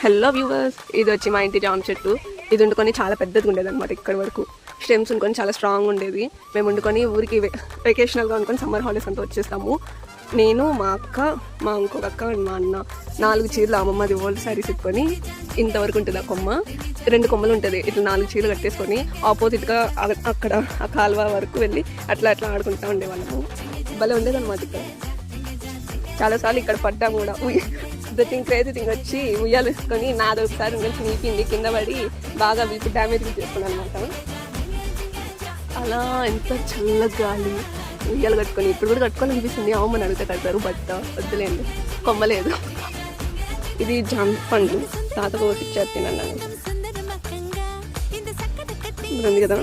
Hello viewers, ఇది వచ్చి మా ఇంటి జామ చెట్టు. ఇది వండుకొని చాలా పెద్దది ఉండేది అనమాట. ఇక్కడ వరకు స్టెమ్స్ వండుకొని చాలా స్ట్రాంగ్ ఉండేది. మేము వండుకొని ఊరికి వెకేషనల్గా వండుకొని సమ్మర్ హాలిడేస్ అంతా వచ్చేస్తాము. నేను, మా అక్క, మా ఇంకొక అక్క అండ్ మా అన్న 4 చీరలు అమ్మమ్మది ఓల్డ్ శారీస్ ఎత్తుకొని ఇంతవరకు ఉంటుంది ఆ కొమ్మ. 2 కొమ్మలు ఉంటుంది. ఇట్లా 4 చీరలు కట్టేసుకొని ఆపోజిట్గా అక్కడ ఆ కాలువ వరకు వెళ్ళి అట్లా ఆడుకుంటూ ఉండేవాళ్ళము. భలే ఉండేది అనమాట. ఇక్కడ చాలాసార్లు ఇక్కడ పడ్డాము కూడా. ద థింగ్ క్రేజీ థింగ్ వచ్చి ఉయ్యాలు వేసుకొని నాది ఒకసారి నుంచి నీపింది, కింద పడి బాగా వీపు డ్యామేజ్ చేసుకున్నాను అనమాట. అలా ఎంత చల్ల గాలి, ఉయ్యాలు కట్టుకొని ఇప్పుడు కూడా కట్టుకోవాలనిపిస్తుంది. అమ్మని అడిగితే కడతారు, బట్ట వద్దులేండి, కొమ్మలేదు. ఇది జామ పండ్లు తాత కోసి ఇచ్చారు, తిన్నాను ఉంది కదా.